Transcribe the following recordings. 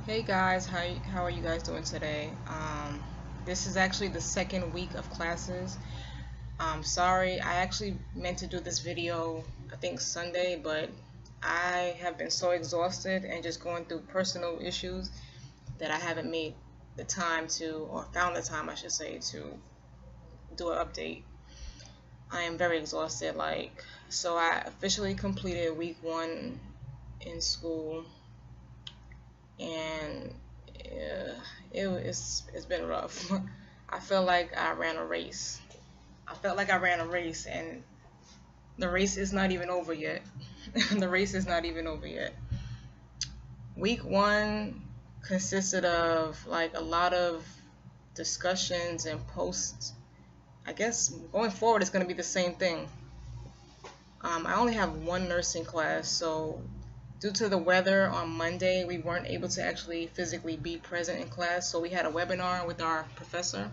Hey guys, how are you guys doing today? This is actually the second week of classes. Sorry, I actually meant to do this video, I think Sunday, but I have been so exhausted and just going through personal issues that I haven't made the time to, or found the time, I should say, to do an update. I am very exhausted. So I officially completed week one in school, and it's been rough. I feel like I ran a race. I felt like I ran a race, and the race is not even over yet. The race is not even over yet. Week one consisted of like a lot of discussions and posts. I guess going forward it's going to be the same thing. I only have one nursing class, so due to the weather on Monday, we weren't able to actually physically be present in class, so we had a webinar with our professor.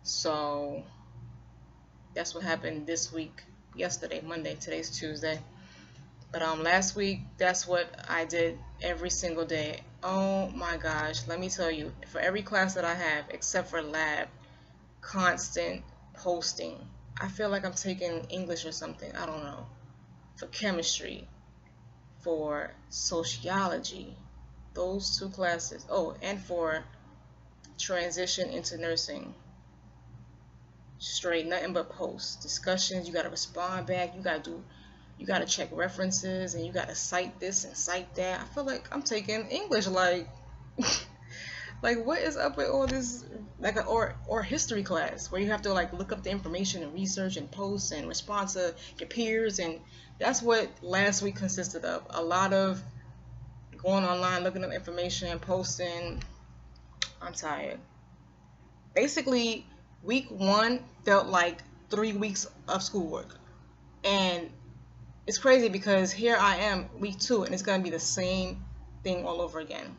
So that's what happened this week. Yesterday, Monday, today's Tuesday. But last week, that's what I did every single day. Oh my gosh, let me tell you, for every class that I have, except for lab, constant posting. I feel like I'm taking English or something. I don't know. For chemistry, for sociology, those two classes. Oh, and for transition into nursing. Straight nothing but posts, discussions. You gotta respond back. You gotta check references, and you gotta cite this and cite that. I feel like I'm taking English, like, like what is up with all this, like a, or history class where you have to like look up the information and research and post and respond to your peers, and that's what last week consisted of. A lot of going online, looking up information and posting. I'm tired. Basically, week one felt like 3 weeks of schoolwork, and it's crazy because here I am week two, and it's gonna be the same thing all over again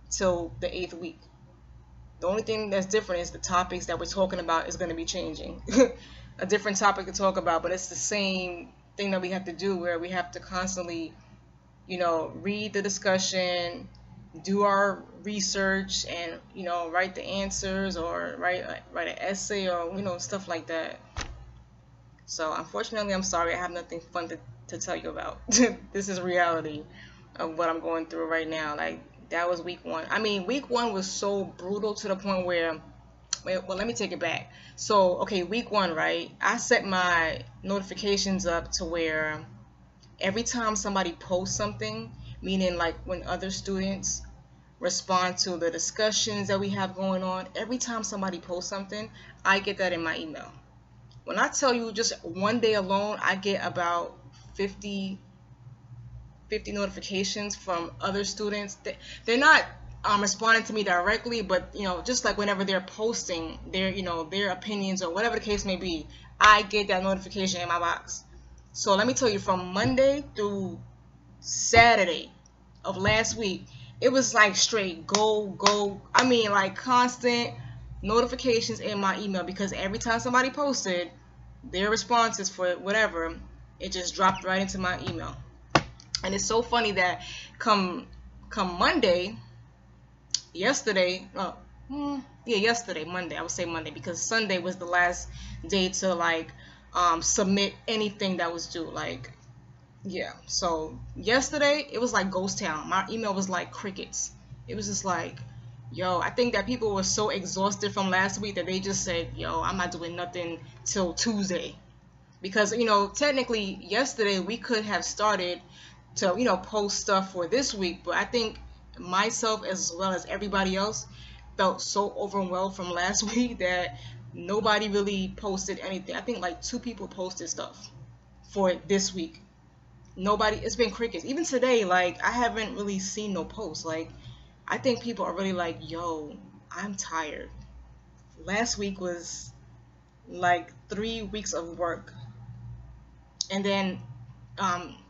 till the eighth week. The only thing that's different is the topics that we're talking about is gonna be changing. A different topic to talk about, but it's the same thing that we have to do, where we have to constantly, read the discussion, do our research, and write the answers, or write an essay, or stuff like that. So unfortunately, I'm sorry, I have nothing fun to tell you about. This is reality of what I'm going through right now. Like, that was week one. I mean, week one was so brutal to the point where, well, let me take it back. So, okay, week one, right? I set my notifications up to where every time somebody posts something, meaning like when other students respond to the discussions that we have going on, every time somebody posts something, I get that in my email. When I tell you, just one day alone, I get about 50 notifications from other students. They're not responding to me directly, but just like whenever they're posting their opinions or whatever the case may be, I get that notification in my box. So let me tell you, from Monday through Saturday of last week, it was like straight go. I mean, like constant notifications in my email, because every time somebody posted their responses for whatever, it just dropped right into my email. And it's so funny that come Monday, yesterday, yesterday, Monday, I would say Monday, because Sunday was the last day to like submit anything that was due. Like, yeah. So yesterday it was like ghost town. My email was like crickets. It was just like, yo, I think that people were so exhausted from last week that they just said, yo, I'm not doing nothing till Tuesday. Because, technically yesterday we could have started to, post stuff for this week, but I think myself as well as everybody else felt so overwhelmed from last week that nobody really posted anything. I think like 2 people posted stuff for this week. Nobody, it's been crickets. Even today, like, I haven't really seen no posts. Like, I think people are really like, yo, I'm tired. Last week was like 3 weeks of work. And then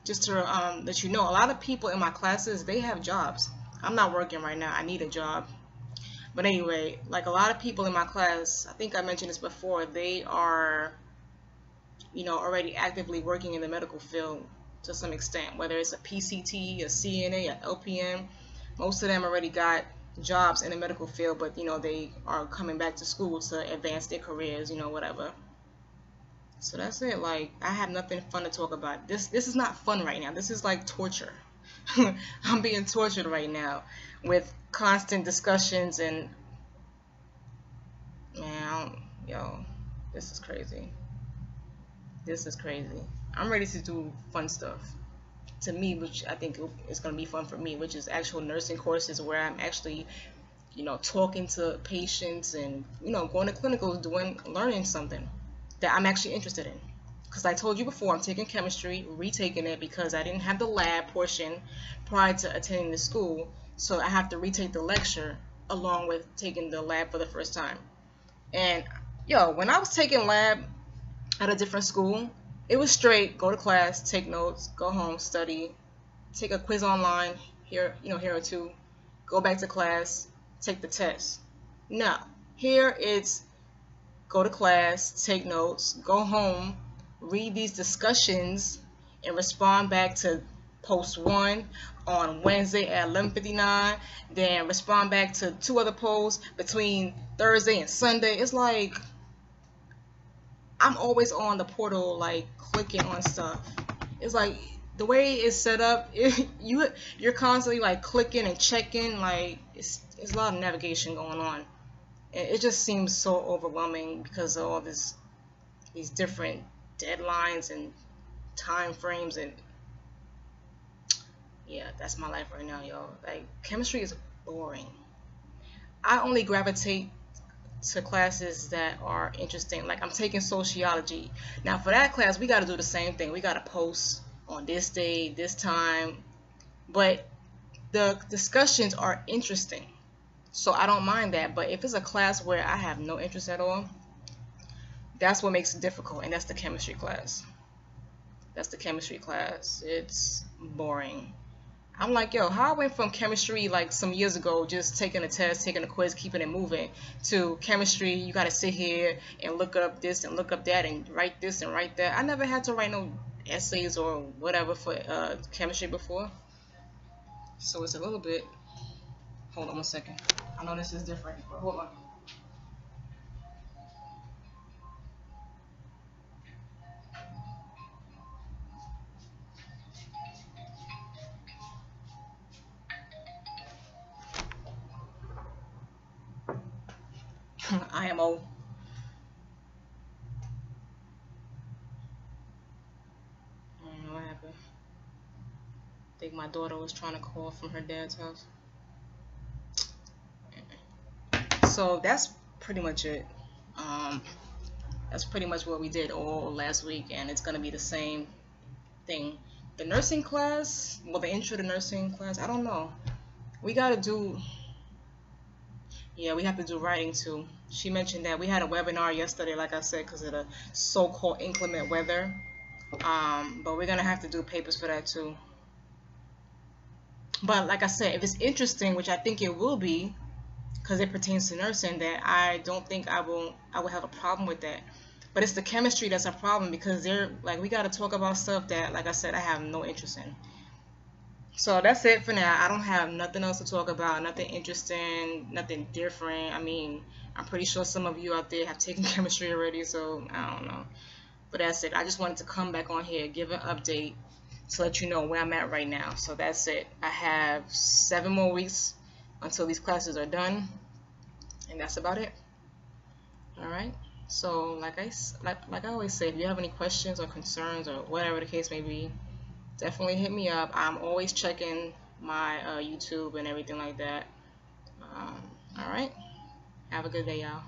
just to let you know, a lot of people in my classes, they have jobs. I'm not working right now. I need a job. But anyway, like a lot of people in my class, I think I mentioned this before, they are, already actively working in the medical field to some extent, whether it's a PCT, a CNA, a LPN. Most of them already got jobs in the medical field, but you know, they are coming back to school to advance their careers, you know, whatever. So that's it. Like, I have nothing fun to talk about. This is not fun right now. This is like torture. I'm being tortured right now with constant discussions and man, yo, this is crazy. This is crazy. I'm ready to do fun stuff. To me, which I think is going to be fun for me, which is actual nursing courses where I'm actually, you know, talking to patients and, you know, going to clinicals, learning something that I'm actually interested in. Because I told you before, I'm taking chemistry, retaking it because I didn't have the lab portion prior to attending the school. So I have to retake the lecture along with taking the lab for the first time. And, yo, when I was taking lab at a different school, it was straight, go to class, take notes, go home, study, take a quiz online, here or two, go back to class, take the test. No, here it's go to class, take notes, go home, read these discussions, and respond back to post 1 on Wednesday at 11:59, then respond back to 2 other posts between Thursday and Sunday. It's like I'm always on the portal, like clicking on stuff. It's like the way it's set up, you're constantly like clicking and checking. Like it's a lot of navigation going on. It just seems so overwhelming because of all these different deadlines and time frames, and yeah, that's my life right now, yo. Like, chemistry is boring. I only gravitate to classes that are interesting. Like, I'm taking sociology. Now, for that class, we got to do the same thing. We got to post on this day, this time. But the discussions are interesting. So I don't mind that. But if it's a class where I have no interest at all, that's what makes it difficult. And that's the chemistry class. That's the chemistry class. It's boring. I'm like, yo, how I went from chemistry like some years ago, just taking a test, taking a quiz, keeping it moving, to chemistry, you got to sit here and look up this and look up that and write this and write that. I never had to write no essays or whatever for chemistry before. So it's a little bit, hold on 1 second. I know this is different, but hold on. IMO. I don't know what happened. I think my daughter was trying to call from her dad's house. So that's pretty much it. That's pretty much what we did all last week, and it's gonna be the same thing. The nursing class, well, the intro to nursing class, I don't know. We gotta do, yeah, we have to do writing too. She mentioned that we had a webinar yesterday, like I said, because of the so-called inclement weather. But we're gonna have to do papers for that too. But like I said, if it's interesting, which I think it will be, because it pertains to nursing, that I don't think I will have a problem with that. But it's the chemistry that's a problem, because they're like, we got to talk about stuff that, like I said, I have no interest in. So that's it for now. I don't have nothing else to talk about, nothing interesting, nothing different. I mean, I'm pretty sure some of you out there have taken chemistry already, so I don't know. But that's it. I just wanted to come back on here, give an update to let you know where I'm at right now. So that's it. I have 7 more weeks until these classes are done, and that's about it. All right. So like I always say, if you have any questions or concerns or whatever the case may be, definitely hit me up. I'm always checking my YouTube and everything like that. All right. Have a good day, y'all.